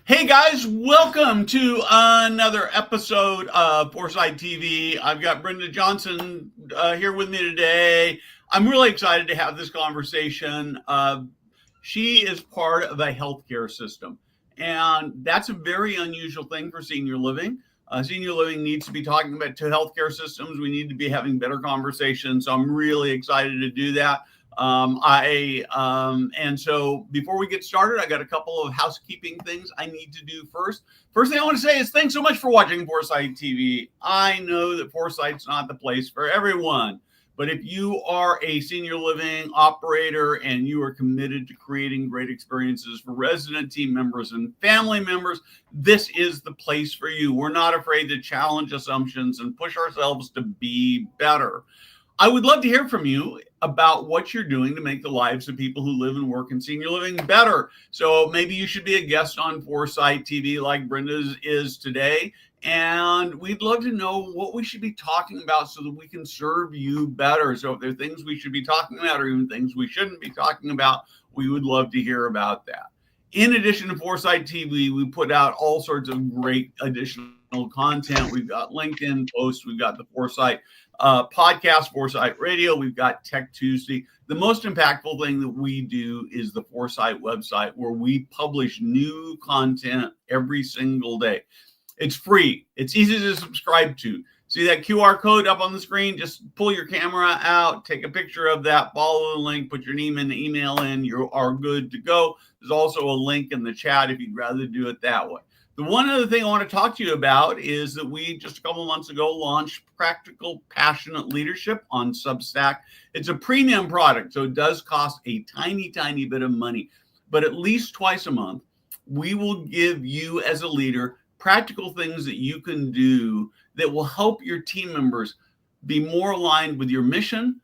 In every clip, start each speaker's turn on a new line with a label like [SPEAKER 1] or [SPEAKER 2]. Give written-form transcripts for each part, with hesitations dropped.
[SPEAKER 1] Hey guys, welcome to another episode of Foresight TV. I've got Brenda Johnson here with me today. I'm really excited to have this conversation. She is part of a healthcare system, and that's a very unusual thing for senior living. Senior living needs to be talking about to healthcare systems. We need to be having better conversations. So I'm really excited to do that. And so before we get started, I got a couple of housekeeping things I need to do first. First thing I want to say is thanks so much for watching Foresight TV. I know that Foresight's not the place for everyone, but if you are a senior living operator and you are committed to creating great experiences for resident team members and family members, this is the place for you. We're not afraid to challenge assumptions and push ourselves to be better. I would love to hear from you about what you're doing to make the lives of people who live and work in senior living better. So maybe you should be a guest on Foresight TV like Brenda is today. And we'd love to know what we should be talking about so that we can serve you better. So if there are things we should be talking about or even things we shouldn't be talking about, we would love to hear about that. In addition to Foresight TV, we put out all sorts of great additional content. We've got LinkedIn posts. We've got the Foresight podcast, Foresight Radio. We've got Tech Tuesday. The most impactful thing that we do is the Foresight website, where we publish new content every single day. It's free. It's easy to subscribe to. See that QR code up on the screen? Just pull your camera out, take a picture of that, follow the link, put your name in the email in. You are good to go. There's also a link in the chat if you'd rather do it that way. The one other thing I want to talk to you about is that we just a couple of months ago launched Practical Passionate Leadership on Substack. It's a premium product, so it does cost a tiny, tiny bit of money. But at least twice a month, we will give you as a leader practical things that you can do that will help your team members be more aligned with your mission,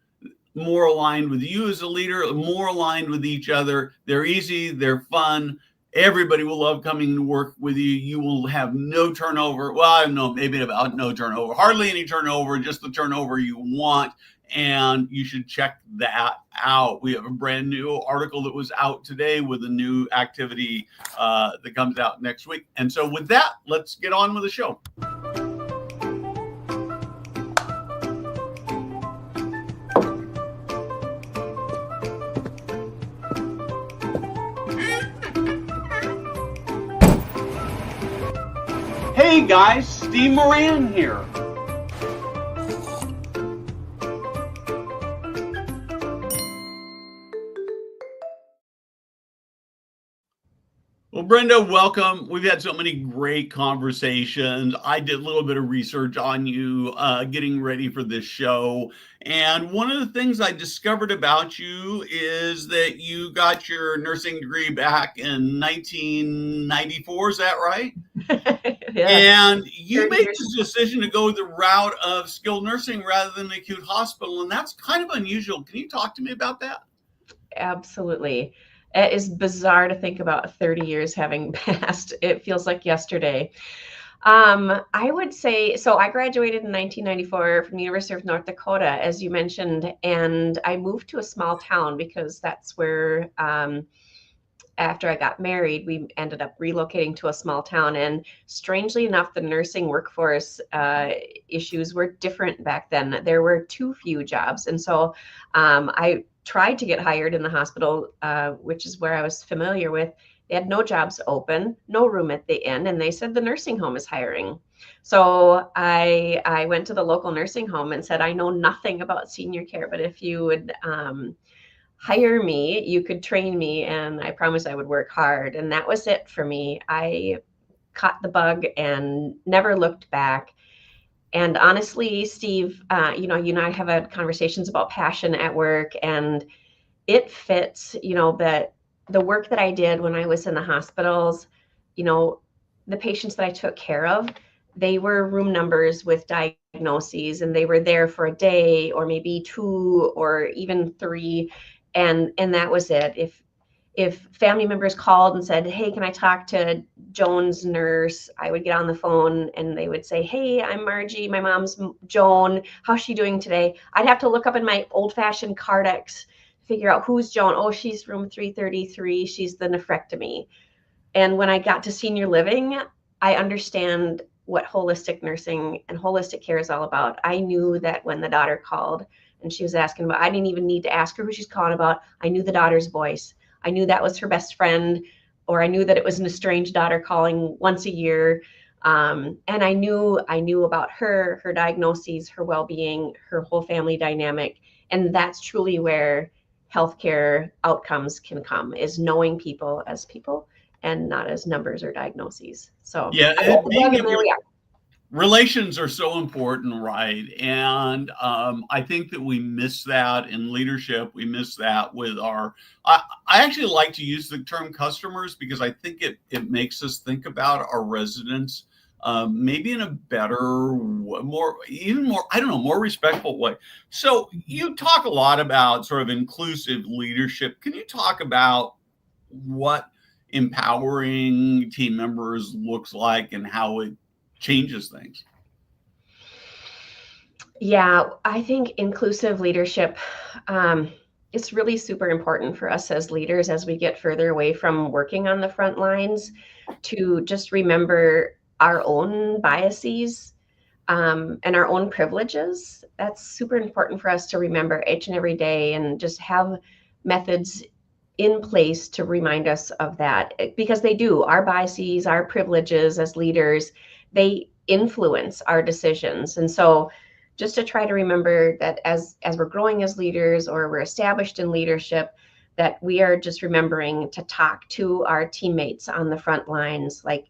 [SPEAKER 1] more aligned with you as a leader, more aligned with each other. They're easy, they're fun. Everybody will love coming to work with you. You will have no turnover. Well, I don't know, maybe about no turnover, hardly any turnover, just the turnover you want. And you should check that out. We have a brand new article that was out today with a new activity that comes out next week. And so with that, let's get on with the show. Hey guys, Steve Moran here. Well, Brenda, welcome. We've had so many great conversations. I did a little bit of research on you getting ready for this show. And one of the things I discovered about you is that you got your nursing degree back in 1994. Is that right?
[SPEAKER 2] Yeah.
[SPEAKER 1] And you made this decision to go the route of skilled nursing rather than acute hospital. And that's kind of unusual. Can you talk to me about that?
[SPEAKER 2] Absolutely. It is bizarre to think about 30 years having passed. It feels like yesterday. I would say, so I graduated in 1994 from the University of North Dakota, as you mentioned, and I moved to a small town because that's where, after I got married, we ended up relocating to a small town. And strangely enough, the nursing workforce issues were different back then. There were too few jobs. And so I tried to get hired in the hospital, which is where I was familiar with. They had no jobs open, no room at the inn, and they said the nursing home is hiring. So I went to the local nursing home and said, I know nothing about senior care, but if you would hire me, you could train me, and I promised I would work hard. And that was it for me. I caught the bug and never looked back. And honestly, Steve, you and I have had conversations about passion at work, and it fits, that the work that I did when I was in the hospitals, the patients that I took care of, they were room numbers with diagnoses, and they were there for a day or maybe 2 or even 3. And that was it. If family members called and said, hey, can I talk to Joan's nurse? I would get on the phone and they would say, hey, I'm Margie. My mom's Joan. How's she doing today? I'd have to look up in my old-fashioned Cardex, figure out who's Joan. Oh, she's room 333. She's the nephrectomy. And when I got to senior living, I understand what holistic nursing and holistic care is all about. I knew that when the daughter called and she was asking about, I didn't even need to ask her who she's calling about. I knew the daughter's voice. I knew that was her best friend, or I knew that it was an estranged daughter calling once a year. And I knew about her diagnoses, her well-being, her whole family dynamic. And that's truly where healthcare outcomes can come, is knowing people as people and not as numbers or diagnoses. So
[SPEAKER 1] Yeah,
[SPEAKER 2] I love the
[SPEAKER 1] being
[SPEAKER 2] book, and
[SPEAKER 1] able
[SPEAKER 2] there we are.
[SPEAKER 1] relations are so important, right? And I think that we miss that in leadership. We miss that with our. I actually like to use the term customers because I think it makes us think about our residents maybe in a better, more, even more, I don't know, more respectful way. So you talk a lot about sort of inclusive leadership. Can you talk about what empowering team members looks like and how it changes things?
[SPEAKER 2] Yeah, I think inclusive leadership, it's really super important for us as leaders as we get further away from working on the front lines, to just remember our own biases, and our own privileges. That's super important for us to remember each and every day, and just have methods in place to remind us of that, because they do. Our biases, our privileges as leaders, they influence our decisions. And so just to try to remember that as we're growing as leaders, or we're established in leadership, that we are just remembering to talk to our teammates on the front lines. Like,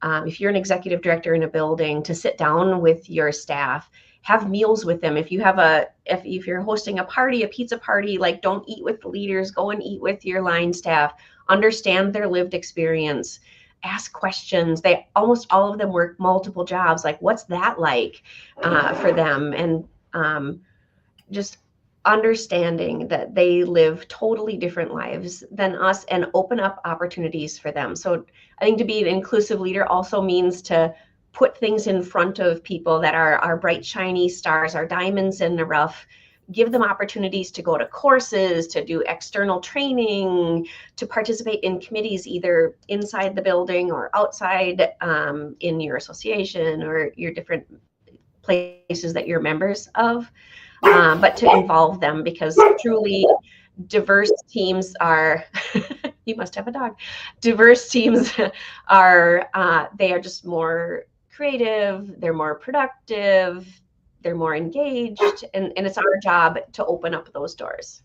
[SPEAKER 2] if you're an executive director in a building, to sit down with your staff, have meals with them. If you're hosting a party, a pizza party, like, don't eat with the leaders, go and eat with your line staff. Understand their lived experience. Ask questions. They almost all of them work multiple jobs. Like, what's that like for them? And just understanding that they live totally different lives than us, and open up opportunities for them. So I think to be an inclusive leader also means to put things in front of people that are our bright, shiny stars, our diamonds in the rough. Give them opportunities to go to courses, to do external training, to participate in committees, either inside the building or outside, in your association or your different places that you're members of. But to involve them, because truly diverse teams are, you must have a dog. Diverse teams they are just more creative, they're more productive, they're more engaged, and it's our job to open up those doors.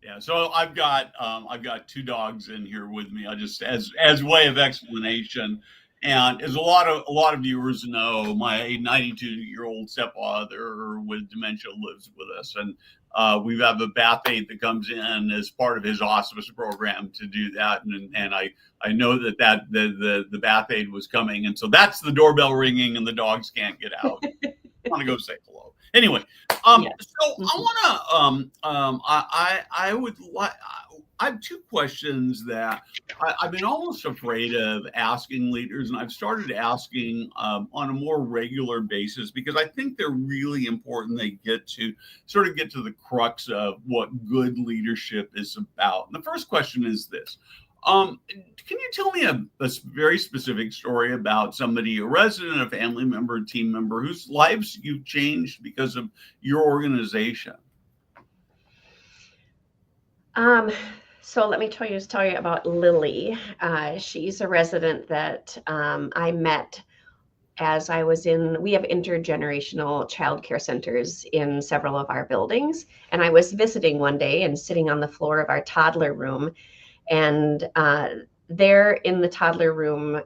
[SPEAKER 1] Yeah, so I've got two dogs in here with me. I just as way of explanation, and as a lot of viewers know, my 92-year-old stepfather with dementia lives with us, and we have a bath aide that comes in as part of his hospice program to do that, and I know that the bath aide was coming, and so that's the doorbell ringing, and the dogs can't get out. I want to go say hello. Anyway,
[SPEAKER 2] Yes.
[SPEAKER 1] so I want to I would like. I have two questions that I've been almost afraid of asking leaders, and I've started asking on a more regular basis because I think they're really important. They get to the crux of what good leadership is about. And the first question is this. Can you tell me a very specific story about somebody, a resident, a family member, a team member, whose lives you've changed because of your organization?
[SPEAKER 2] So let me tell you a story about Lily. She's a resident that I met as I was we have intergenerational childcare centers in several of our buildings. And I was visiting one day and sitting on the floor of our toddler room. And there in the toddler room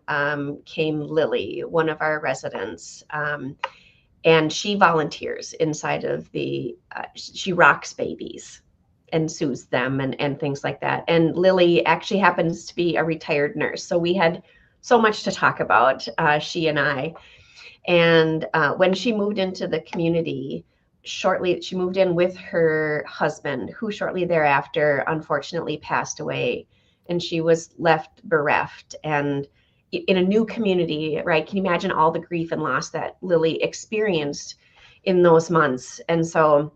[SPEAKER 2] came Lily, one of our residents. And she volunteers inside of she rocks babies and soothes them and things like that. And Lily actually happens to be a retired nurse. So we had so much to talk about, she and I. And when she moved into the community, she moved in with her husband, who shortly thereafter, unfortunately, passed away. And she was left bereft and in a new community, right? Can you imagine all the grief and loss that Lily experienced in those months? And so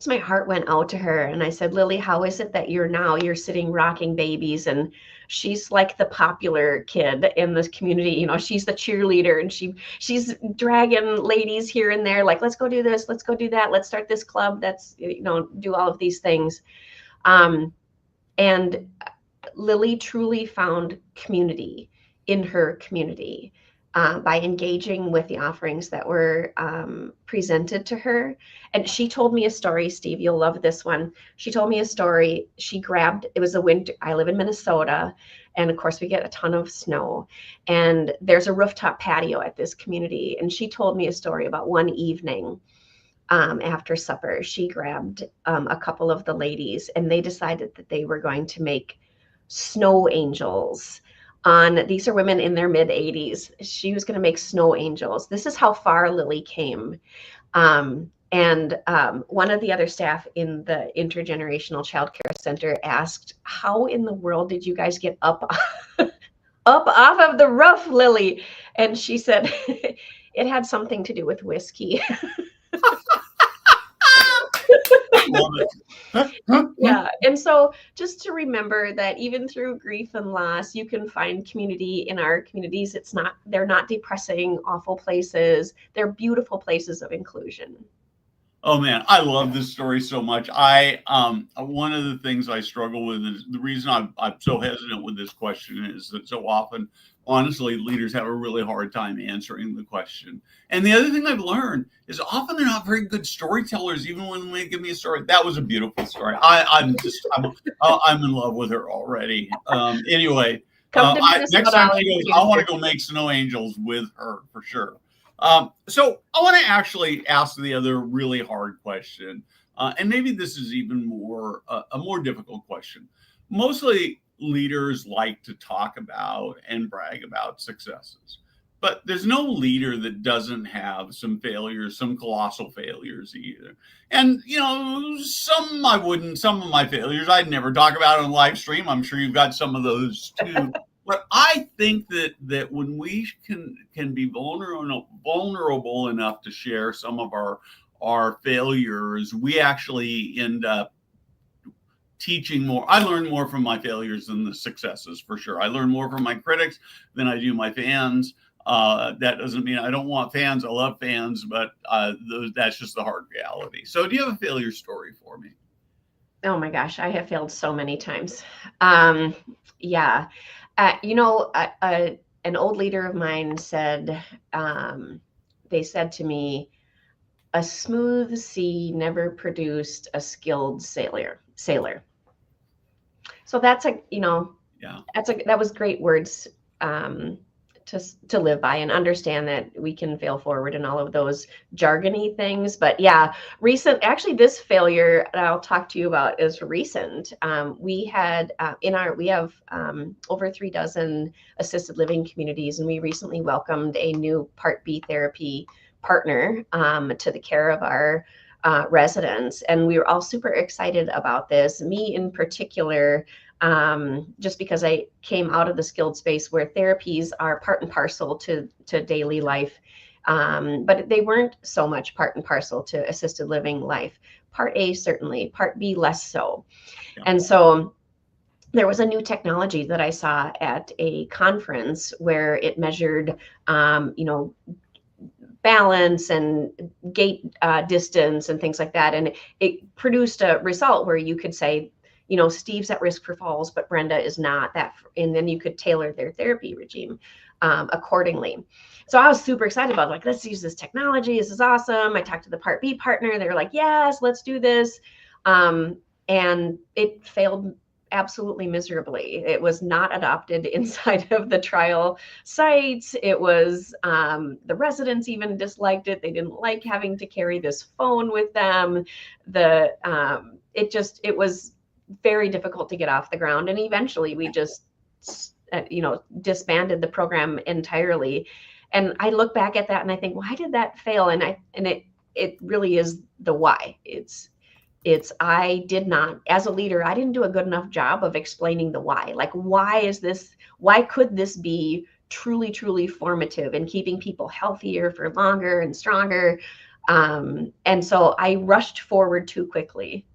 [SPEAKER 2] my heart went out to her, and I said, Lily, how is it that you're sitting rocking babies? And she's like the popular kid in this community. You know, she's the cheerleader, and she's dragging ladies here and there, like, let's go do this, let's go do that, let's start this club, that's, you know, do all of these things. And Lily truly found community in her community by engaging with the offerings that were presented to her. And she told me a story, Steve, you'll love this one. She told me a story. It was a winter, I live in Minnesota, and of course we get a ton of snow, and there's a rooftop patio at this community. And she told me a story about one evening after supper, she grabbed a couple of the ladies, and they decided that they were going to make snow angels. These are women in their mid 80s. She was going to make snow angels. This is how far Lily came. And one of the other staff in the Intergenerational Child Care Center asked, how in the world did you guys get up off of the roof, Lily? And she said, it had something to do with whiskey.
[SPEAKER 1] Love it.
[SPEAKER 2] Yeah. And so just to remember that even through grief and loss, you can find community in our communities. They're not depressing, awful places. They're beautiful places of inclusion.
[SPEAKER 1] Oh man, I love this story so much. One of the things I struggle with is the reason I'm so hesitant with this question is that so often, honestly, leaders have a really hard time answering the question. And the other thing I've learned is often they're not very good storytellers, even when they give me a story. That was a beautiful story. I'm in love with her already. Anyway, next time she goes, I want to go make snow angels with her for sure. So I want to actually ask the other really hard question, and maybe this is even more a more difficult question. Mostly leaders like to talk about and brag about successes, but there's no leader that doesn't have some failures, some colossal failures either. And you know, some of my failures I'd never talk about on live stream. I'm sure you've got some of those too. But I think that when we can be vulnerable enough to share some of our failures, we actually end up teaching more. I learn more from my failures than the successes, for sure. I learn more from my critics than I do my fans. That doesn't mean I don't want fans. I love fans, but that's just the hard reality. So do you have a failure story for me?
[SPEAKER 2] Oh my gosh, I have failed so many times. Yeah. You know, an old leader of mine said, they said to me, a smooth sea never produced a skilled sailor. So that's that was great words to live by, and understand that we can fail forward and all of those jargony things. But yeah, this failure that I'll talk to you about is recent. We have over 36 assisted living communities, and we recently welcomed a new Part B therapy partner to the care of our residents. And we were all super excited about this, me in particular, just because I came out of the skilled space where therapies are part and parcel to daily life. But they weren't so much part and parcel to assisted living life. Part A, certainly, Part B, less so. Yeah. And so there was a new technology that I saw at a conference where it measured, balance and gait distance and things like that. And it produced a result where you could say, Steve's at risk for falls, but Brenda is not. And then you could tailor their therapy regime accordingly. So I was super excited about it. Like, let's use this technology. This is awesome. I talked to the Part B partner. They were like, yes, let's do this. And it failed absolutely miserably. It was not adopted inside of the trial sites. It was, the residents even disliked it. They didn't like having to carry this phone with them. It was very difficult to get off the ground. And eventually we just, disbanded the program entirely. And I look back at that and I think, why did that fail? And it really is the why. I did not, as a leader, I didn't do a good enough job of explaining the why. Like, why could this be truly, truly formative in keeping people healthier for longer and stronger? And so I rushed forward too quickly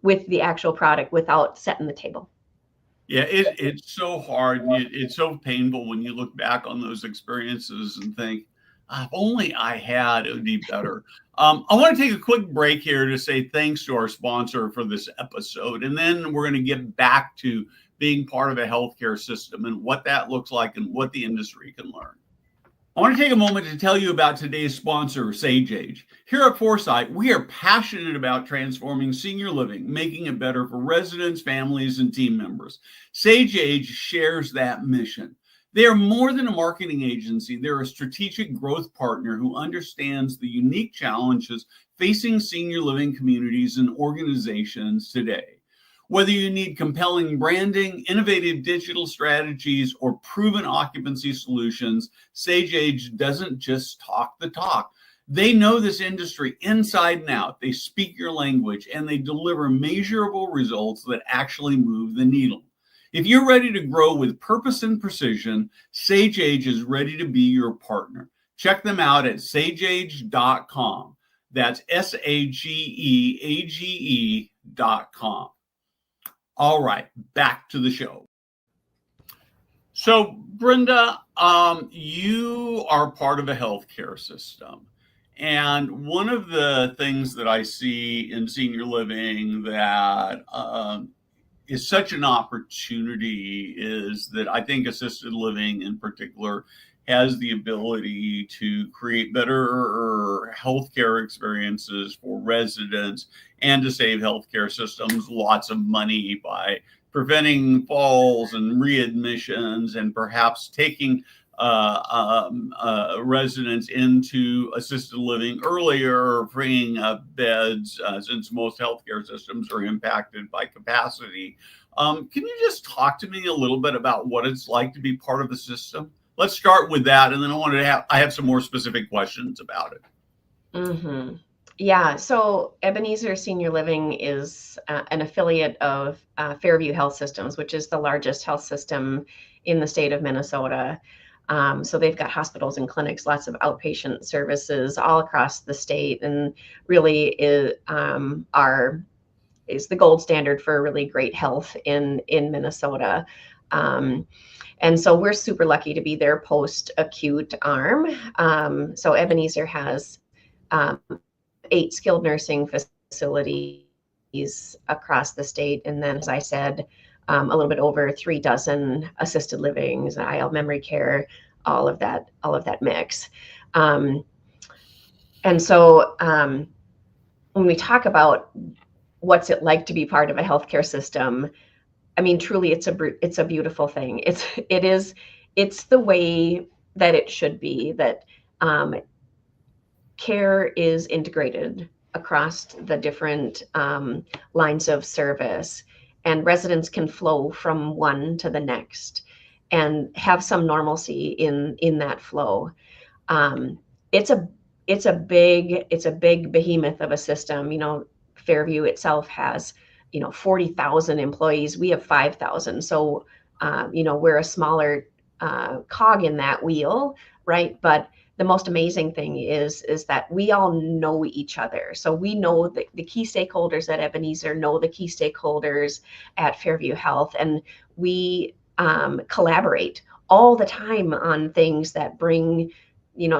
[SPEAKER 2] with the actual product without setting the table.
[SPEAKER 1] Yeah, it's so hard. It's so painful when you look back on those experiences and think, "Ah, if only I had, it would be better." I want to take a quick break here to say thanks to our sponsor for this episode. And then we're going to get back to being part of a healthcare system and what that looks like and what the industry can learn. I want to take a moment to tell you about today's sponsor, SageAge. Here at Foresight, we are passionate about transforming senior living, making it better for residents, families, and team members. SageAge shares that mission. They are more than a marketing agency. They're a strategic growth partner who understands the unique challenges facing senior living communities and organizations today. Whether you need compelling branding, innovative digital strategies, or proven occupancy solutions, SageAge doesn't just talk the talk. They know this industry inside and out. They speak your language and they deliver measurable results that actually move the needle. If you're ready to grow with purpose and precision, SageAge is ready to be your partner. Check them out at sageage.com. That's SageAge.com. All right, back to the show. So, Brenda, you are part of a healthcare system. And one of the things that I see in senior living that is such an opportunity is that I think assisted living in particular has the ability to create better healthcare experiences for residents and to save healthcare systems lots of money by preventing falls and readmissions and perhaps taking residents into assisted living earlier, freeing up beds, since most healthcare systems are impacted by capacity. Can you just talk to me a little bit about what it's like to be part of the system? Let's start with that, and then I have some more specific questions about it.
[SPEAKER 2] Mm-hmm. Yeah, so Ebenezer Senior Living is an affiliate of Fairview Health Systems, which is the largest health system in the state of Minnesota. So they've got hospitals and clinics, lots of outpatient services all across the state, and really is the gold standard for really great health in Minnesota. And so we're super lucky to be their post-acute arm. So Ebenezer has 8 skilled nursing facilities across the state. And then, as I said, a little bit over 3 dozen assisted livings, IL memory care, all of that mix. And so when we talk about what's it like to be part of a healthcare system, I mean, truly, it's a beautiful thing. It's the way that it should be, that care is integrated across the different lines of service, and residents can flow from one to the next and have some normalcy in that flow. It's a big behemoth of a system. You know, Fairview itself has 40,000 employees. We have 5,000. So, we're a smaller cog in that wheel, right? But the most amazing thing is that we all know each other. So we know the key stakeholders at Ebenezer know the key stakeholders at Fairview Health, and we collaborate all the time on things that bring,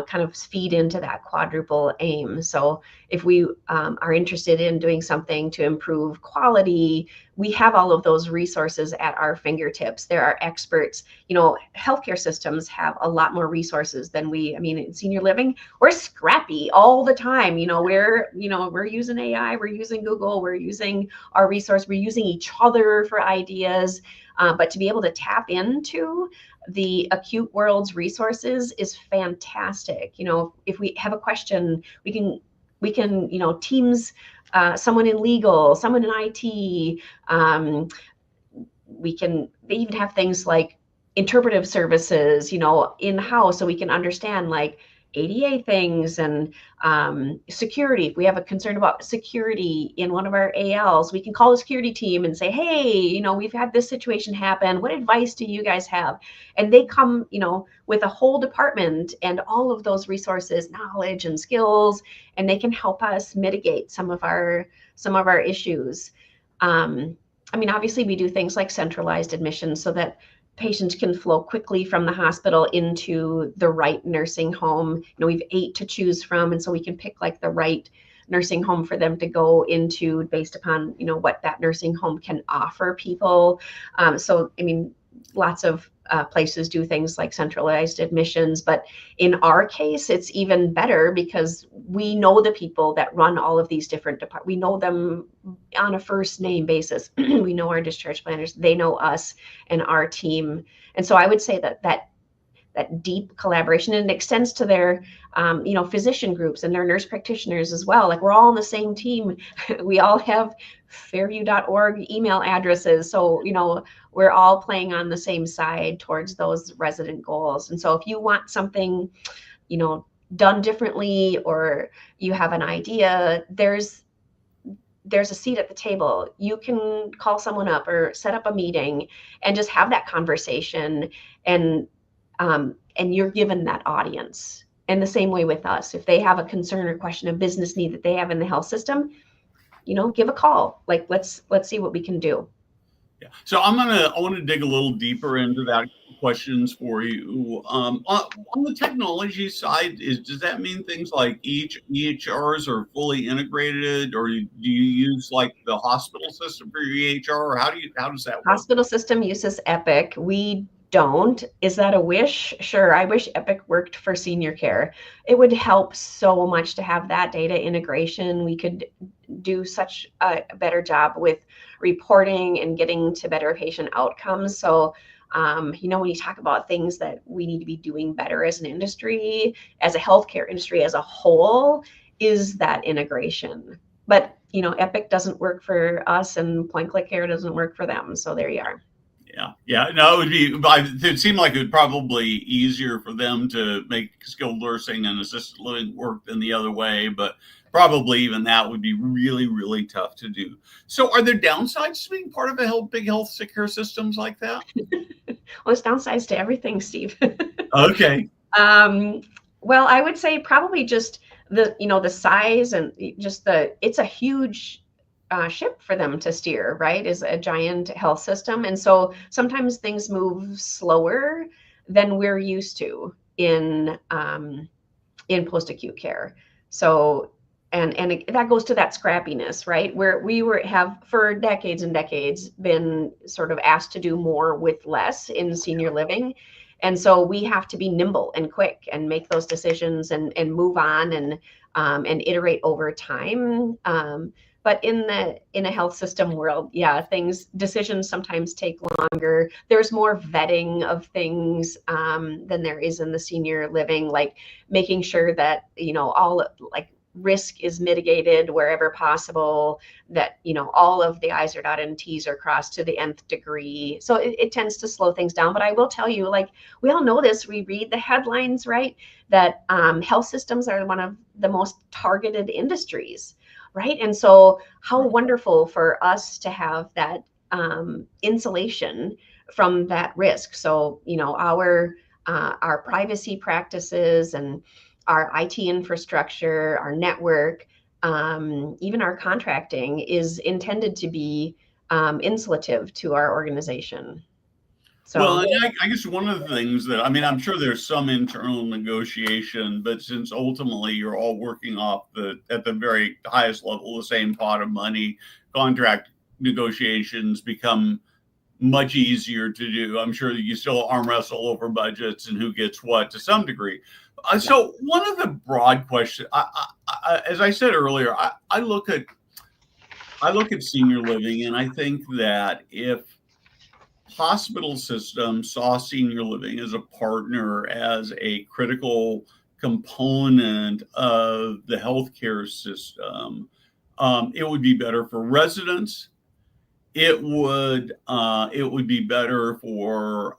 [SPEAKER 2] kind of feed into that quadruple aim. So if we are interested in doing something to improve quality, we have all of those resources at our fingertips. There are experts. Healthcare systems have a lot more resources than in senior living, we're scrappy all the time. We're using AI, we're using Google, we're using our resource, we're using each other for ideas. But to be able to tap into the acute world's resources is fantastic. If we have a question, we can teams someone in legal, someone in IT. They even have things like interpretive services, in-house, so we can understand, like, ADA things and security. If we have a concern about security in one of our ALs, we can call the security team and say, hey, we've had this situation happen. What advice do you guys have? And they come, with a whole department and all of those resources, knowledge and skills, and they can help us mitigate some of our issues. Obviously we do things like centralized admissions so that patients can flow quickly from the hospital into the right nursing home. We've 8 to choose from, and so we can pick like the right nursing home for them to go into based upon what that nursing home can offer people. Lots of places do things like centralized admissions, but in our case, it's even better because we know the people that run all of these different departments. We know them on a first name basis. We know our discharge planners. They know us and our team. And so I would say that deep collaboration, and it extends to their physician groups and their nurse practitioners as well. Like we're all on the same team. We all have fairview.org email addresses. So, we're all playing on the same side towards those resident goals. And so if you want something, done differently, or you have an idea, there's a seat at the table. You can call someone up or set up a meeting and just have that conversation, and you're given that audience. And the same way with us, if they have a concern or question, a business need that they have in the health system, give a call. Like, let's see what we can do.
[SPEAKER 1] Yeah. So I want to dig a little deeper into that questions for you. On the technology side, does that mean things like each EHRs are fully integrated, or do you use like the hospital system for your EHR, or how does that work?
[SPEAKER 2] Hospital system uses Epic. We don't. Is that a wish? Sure. I wish Epic worked for senior care. It would help so much to have that data integration. We could do such a better job with reporting and getting to better patient outcomes. So, when you talk about things that we need to be doing better as an industry, as a healthcare industry as a whole, is that integration. But, Epic doesn't work for us, and Point Click Care doesn't work for them. So there you are.
[SPEAKER 1] Yeah. No, it seemed like it would probably easier for them to make skilled nursing and assisted living work than the other way, but probably even that would be really, really tough to do. So are there downsides to being part of a big health care systems like that?
[SPEAKER 2] Well, there's downsides to everything, Steve.
[SPEAKER 1] Okay.
[SPEAKER 2] Well, I would say probably just the size and just it's a huge ship for them to steer, right? Is a giant health system. And so sometimes things move slower than we're used to in post-acute care. So, and that goes to that scrappiness, right? Where we have for decades and decades been sort of asked to do more with less in senior living. And so we have to be nimble and quick and make those decisions and move on and iterate over time. But in a health system world, decisions sometimes take longer. There's more vetting of things than there is in the senior living, like making sure that, all like risk is mitigated wherever possible, that, all of the I's are dotted and T's are crossed to the nth degree. So it tends to slow things down. But I will tell you, like, we all know this, we read the headlines, right? That health systems are one of the most targeted industries. Right. And so how wonderful for us to have that insulation from that risk. So, our privacy practices and our IT infrastructure, our network, even our contracting is intended to be insulative to our organization. So,
[SPEAKER 1] well, I guess one of the things that, I'm sure there's some internal negotiation, but since ultimately you're all working off at the very highest level, the same pot of money, contract negotiations become much easier to do. I'm sure that you still arm wrestle over budgets and who gets what to some degree. So one of the broad questions, as I said earlier, I look at senior living, and I think that if hospital system saw senior living as a partner, as a critical component of the healthcare system, it would be better for residents. It would be better for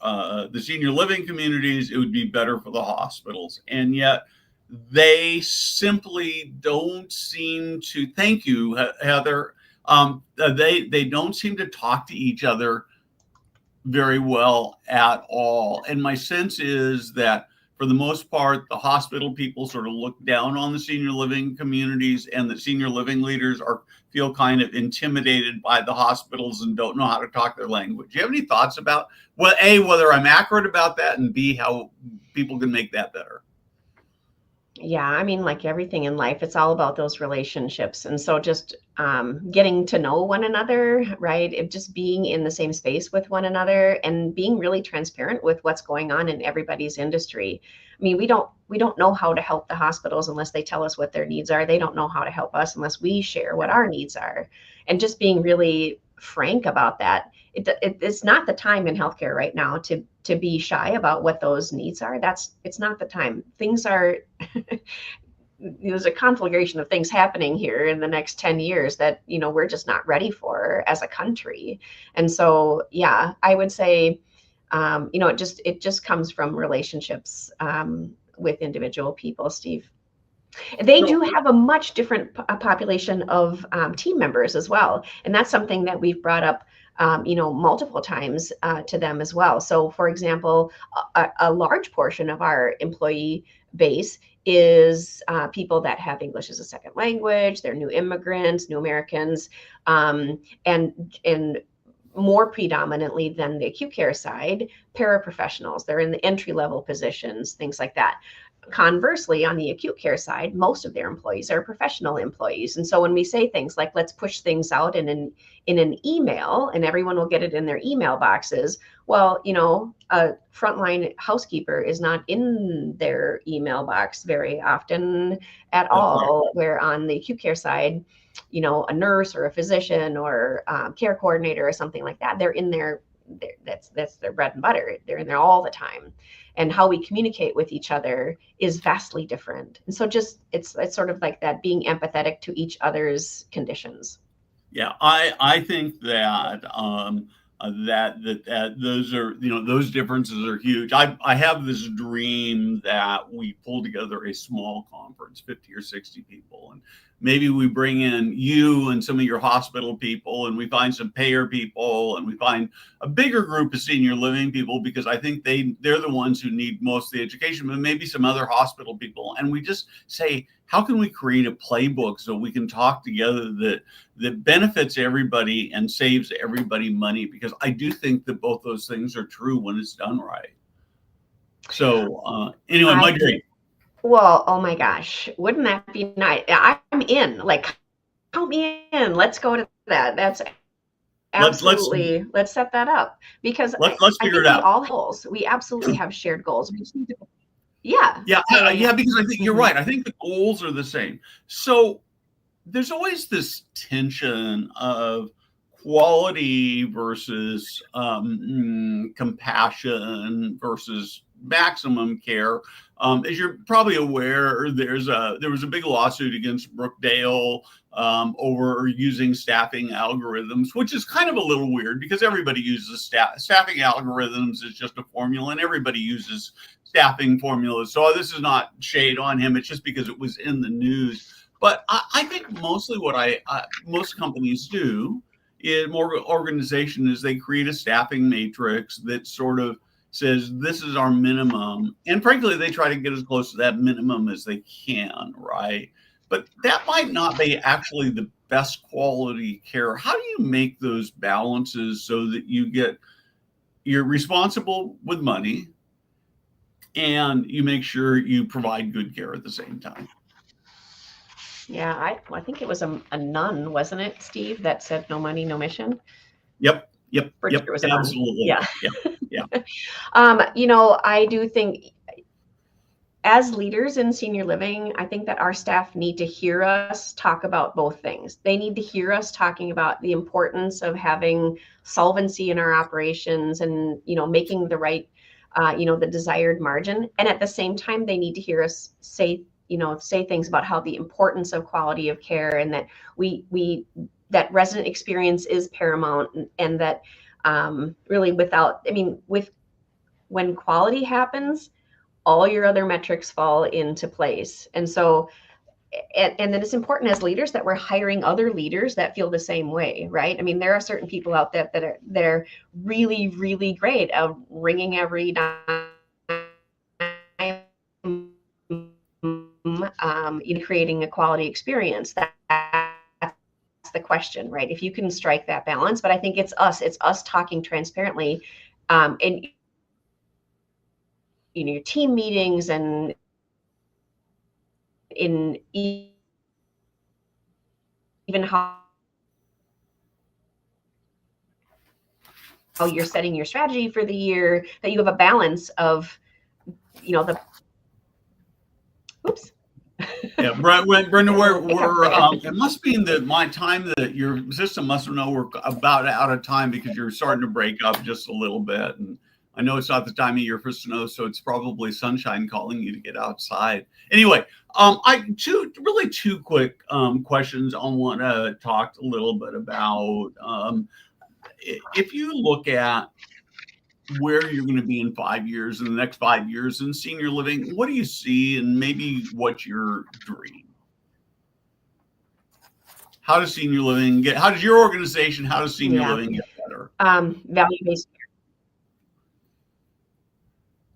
[SPEAKER 1] the senior living communities. It would be better for the hospitals. And yet they simply don't seem to, thank you, Heather. They don't seem to talk to each other very well at all. And my sense is that for the most part, the hospital people sort of look down on the senior living communities, and the senior living leaders feel kind of intimidated by the hospitals and don't know how to talk their language. Do you have any thoughts about, well, A, whether I'm accurate about that, and B, how people can make that better?
[SPEAKER 2] Yeah, I mean, like everything in life, it's all about those relationships. And so just getting to know one another, right? Just being in the same space with one another and being really transparent with what's going on in everybody's industry. I mean, we don't know how to help the hospitals unless they tell us what their needs are. They don't know how to help us unless we share what our needs are. And just being really frank about that. It's not the time in healthcare right now to be shy about what those needs are. It's not the time. Things are there's a conflagration of things happening here in the next 10 years that we're just not ready for as a country. And so yeah, I would say it just comes from relationships with individual people, Steve. They do have a much different population of team members as well. And that's something that we've brought up, multiple times to them as well. So, for example, a large portion of our employee base is people that have English as a second language. They're new immigrants, new Americans, and more predominantly than the acute care side, paraprofessionals. They're in the entry-level positions, things like that. Conversely, on the acute care side, most of their employees are professional employees. And so when we say things like, let's push things out in an email and everyone will get it in their email boxes, well, a frontline housekeeper is not in their email box very often at all, where on the acute care side, a nurse or a physician or care coordinator or something like that, they're in there. That's their bread and butter. They're in there all the time. And how we communicate with each other is vastly different. And so just it's sort of like that, being empathetic to each other's conditions.
[SPEAKER 1] Yeah, I think that that those are, those differences are huge. I have this dream that we pull together a small conference, 50 or 60 people, and maybe we bring in you and some of your hospital people, and we find some payer people, and we find a bigger group of senior living people, because I think they're the ones who need most of the education, but maybe some other hospital people. And we just say, how can we create a playbook so we can talk together that benefits everybody and saves everybody money? Because I do think that both those things are true when it's done right. So anyway, my dream.
[SPEAKER 2] Well, oh my gosh, wouldn't that be nice? I'm in. Like, count me in. Let's go to that. That's absolutely. Let's set that up, because
[SPEAKER 1] let's figure it out.
[SPEAKER 2] All goals. We absolutely have shared goals. We just need to.
[SPEAKER 1] Yeah, because I think you're right. I think the goals are the same. So there's always this tension of quality versus compassion versus maximum care. As you're probably aware, there was a big lawsuit against Brookdale over using staffing algorithms, which is kind of a little weird because everybody uses staffing algorithms. Is just a formula, and everybody uses staffing formulas. So this is not shade on him. It's just because it was in the news. But I think mostly what most companies do in more organization is they create a staffing matrix that sort of says this is our minimum, and frankly they try to get as close to that minimum as they can, right? But that might not be actually the best quality care. How do you make those balances so that you're responsible with money and you make sure you provide good care at the same time?
[SPEAKER 2] Yeah, I think it was a nun, wasn't it, Steve, that said no money, no mission?
[SPEAKER 1] Yep.
[SPEAKER 2] It was
[SPEAKER 1] Absolutely.
[SPEAKER 2] Yeah.
[SPEAKER 1] Yeah.
[SPEAKER 2] I do think as leaders in senior living, I think that our staff need to hear us talk about both things. They need to hear us talking about the importance of having solvency in our operations and, making the right, the desired margin. And at the same time, they need to hear us say things about how the importance of quality of care, and that that resident experience is paramount, and that really when quality happens, all your other metrics fall into place. And so, and then it's important as leaders that we're hiring other leaders that feel the same way, right? I mean, there are certain people out there that are really, really great at ringing every dime, creating a quality experience. That's the question, right? If you can strike that balance, but I think it's us talking transparently, in your team meetings and in even how you're setting your strategy for the year, that you have a balance of, the oops.
[SPEAKER 1] Yeah, Brenda, it must be in my time that your system must know we're about out of time because you're starting to break up just a little bit. And I know it's not the time of year for snow, so it's probably sunshine calling you to get outside. Anyway, two quick questions I want to talk a little bit about. If you look at where you're going to be in 5 years, in the next 5 years in senior living, what do you see, and maybe what's your dream? How does senior living how does your organization, how does senior living get better?
[SPEAKER 2] Value-based care.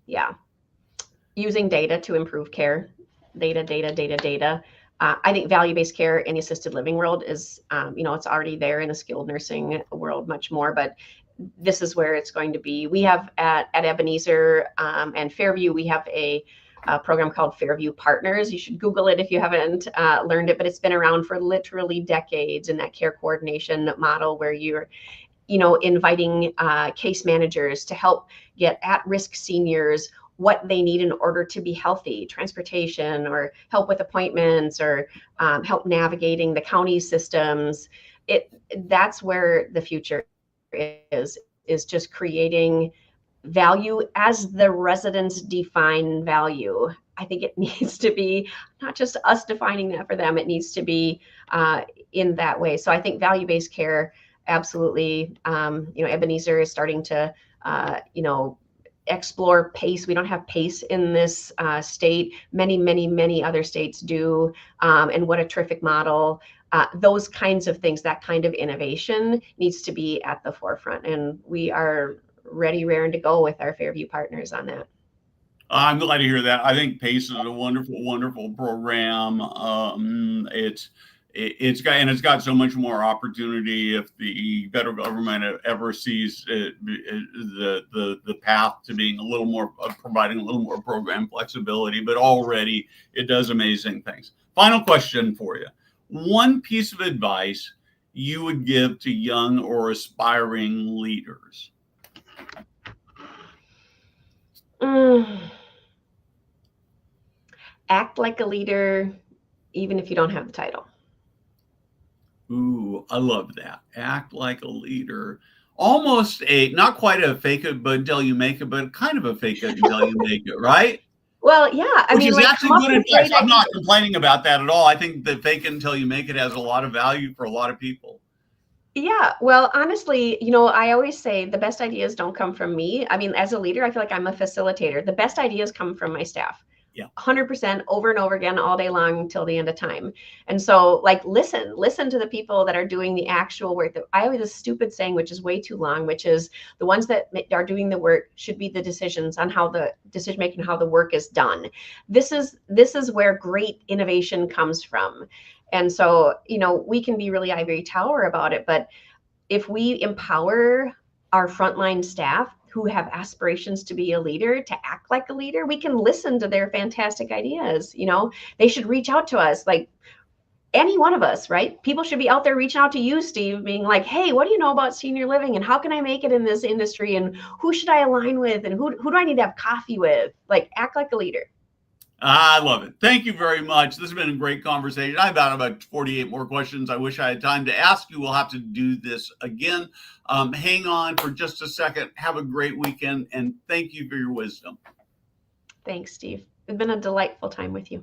[SPEAKER 2] Yeah. Using data to improve care. Data. I think value-based care in the assisted living world is, it's already there in the skilled nursing world much more, but this is where it's going to be. We have at Ebenezer and Fairview, we have a program called Fairview Partners. You should Google it if you haven't learned it, but it's been around for literally decades in that care coordination model where you're, inviting case managers to help get at-risk seniors what they need in order to be healthy, transportation or help with appointments or help navigating the county systems. That's where the future is just creating value as the residents define value. I think it needs to be not just us defining that for them, it needs to be in that way. So I think value-based care, absolutely. Ebenezer is starting to, explore PACE. We don't have PACE in this state. Many other states do. And what a terrific model. Those kinds of things, that kind of innovation needs to be at the forefront. And we are ready, raring to go with our Fairview partners on that.
[SPEAKER 1] I'm glad to hear that. I think PACE is a wonderful program. It's got so much more opportunity if the federal government ever sees the path to being a little more providing a little more program flexibility. But already it does amazing things. Final question for you: one piece of advice you would give to young or aspiring leaders?
[SPEAKER 2] Act like a leader, even if you don't have the title.
[SPEAKER 1] Ooh, I love that. Act like a leader. Almost not quite a fake it but until you make it, but kind of a fake it until you make it, right?
[SPEAKER 2] Well, yeah.
[SPEAKER 1] Which is actually good advice. I'm not complaining about that at all. I think that fake it until you make it has a lot of value for a lot of people.
[SPEAKER 2] Yeah, well, honestly, I always say the best ideas don't come from me. I mean, as a leader, I feel like I'm a facilitator. The best ideas come from my staff.
[SPEAKER 1] Yeah.
[SPEAKER 2] 100% over and over again all day long till the end of time. And so listen to the people that are doing the actual work. That I have this stupid saying, which is way too long, which is the ones that are doing the work should be the decisions on how the decision making, how the work is done. This is where great innovation comes from. And so, we can be really ivory tower about it, but if we empower our frontline staff who have aspirations to be a leader, to act like a leader, we can listen to their fantastic ideas. They should reach out to us, like any one of us, right? People should be out there reaching out to you, Steve, being like, hey, what do you know about senior living and how can I make it in this industry? And who should I align with? And who do I need to have coffee with? Like, act like a leader.
[SPEAKER 1] I love it. Thank you very much. This has been a great conversation. I've got about 48 more questions I wish I had time to ask you. We'll have to do this again. Hang on for just a second. Have a great weekend, and thank you for your wisdom.
[SPEAKER 2] Thanks, Steve. It's been a delightful time with you.